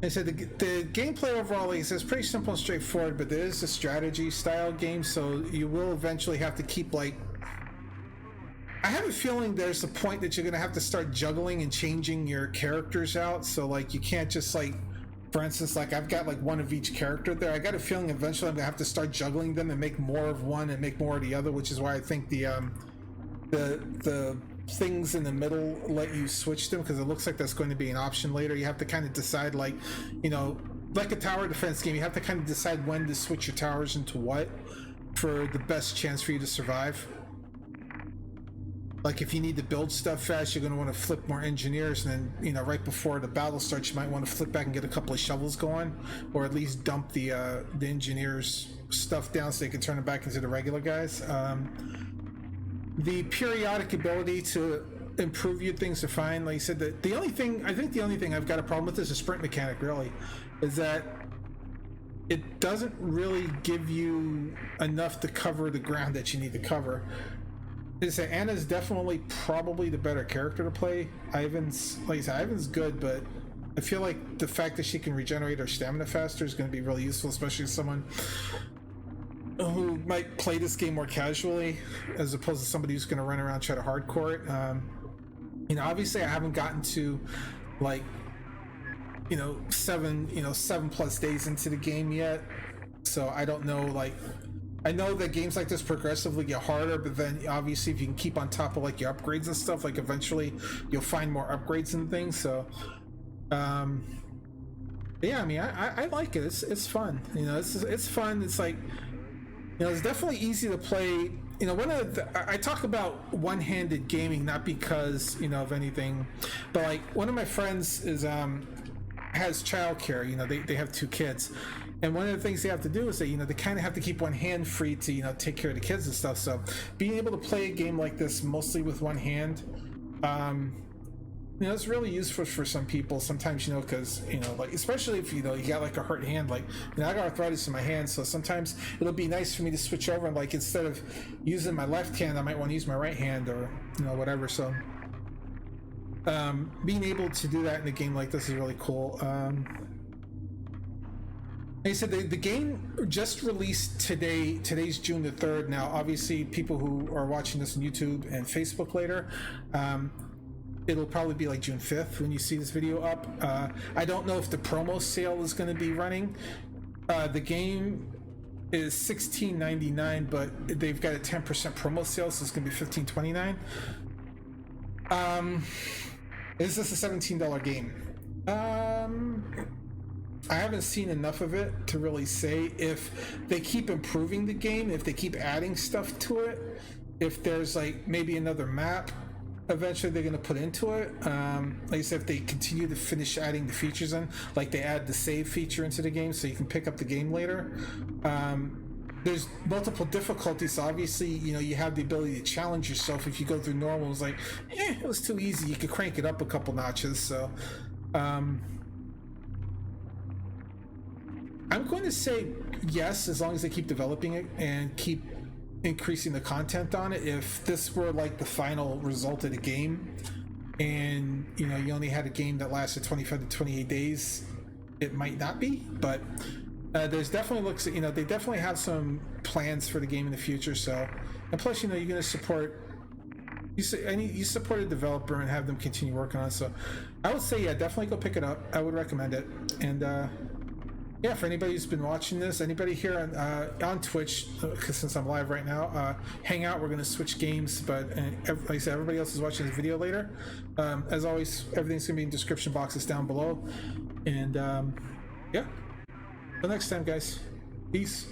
I said the gameplay overall, like I said, is pretty simple and straightforward, but there is a strategy style game, so you will eventually have to keep like... I have a feeling there's a point that you're going to have to start juggling and changing your characters out, so like you can't just like... For instance, like I've got like one of each character there. I got a feeling eventually I'm gonna have to start juggling them and make more of one and make more of the other, which is why I think the things in the middle let you switch them, because it looks like that's going to be an option later. You have to kind of decide, like, you know, like a tower defense game, you have to kind of decide when to switch your towers into what for the best chance for you to survive. Like, if you need to build stuff fast, you're going to want to flip more engineers, and then, you know, right before the battle starts, you might want to flip back and get a couple of shovels going, or at least dump the engineers' stuff down so they can turn it back into the regular guys. The periodic ability to improve your things are fine. Like you said, that the only thing I've got a problem with is a sprint mechanic, really, is that it doesn't really give you enough to cover the ground that you need to cover. Anna's definitely probably the better character to play. Ivan's, like I said, Ivan's good, but I feel like the fact that she can regenerate her stamina faster is going to be really useful, especially as someone who might play this game more casually, as opposed to somebody who's going to run around and try to hardcore it. You know, obviously I haven't gotten to, like, you know, 7+ days into the game yet, so I don't know, like, I know that games like this progressively get harder, but then obviously if you can keep on top of, like, your upgrades and stuff, like, eventually you'll find more upgrades and things. So yeah, I mean, I like it. It's fun, you know. It's fun. It's like, you know, it's definitely easy to play. You know, I talk about one-handed gaming, not because, you know, of anything, but, like, one of my friends is has childcare. You know, they have 2 kids, and one of the things they have to do is that, you know, they kind of have to keep one hand free to, you know, take care of the kids and stuff. So being able to play a game like this mostly with one hand, you know, it's really useful for some people sometimes, you know, because, you know, like, especially if, you know, you got, like, a hurt hand. Like, you know, I got arthritis in my hand, so sometimes it'll be nice for me to switch over, and, like, instead of using my left hand, I might want to use my right hand, or, you know, whatever. So being able to do that in a game like this is really cool. Like I said, the game just released today. Today's June the 3rd. Now, obviously, people who are watching this on YouTube and Facebook later, it'll probably be like June 5th when you see this video up. I don't know if the promo sale is going to be running. The game is $16.99, but they've got a 10% promo sale, so it's going to be $15.29. Is this a $17 game? I haven't seen enough of it to really say if they keep improving the game, if they keep adding stuff to it, if there's, like, maybe another map eventually they're going to put into it. Like I said, if they continue to finish adding the features in, like they add the save feature into the game so you can pick up the game later. There's multiple difficulties, so obviously, you know, you have the ability to challenge yourself. If you go through normal, it's like, it was too easy, you could crank it up a couple notches. So I'm going to say yes, as long as they keep developing it and keep increasing the content on it. If this were like the final result of the game, and, you know, you only had a game that lasted 25 to 28 days, it might not be. But there's definitely you know, they definitely have some plans for the game in the future. So, and plus, you know, you're going to support, you support a developer and have them continue working on it. So I would say, yeah, definitely go pick it up. I would recommend it. And yeah, for anybody who's been watching this, anybody here on Twitch, because since I'm live right now, hang out. We're going to switch games, but like I said, everybody else is watching this video later. As always, everything's going to be in description boxes down below. And yeah, until next time, guys. Peace.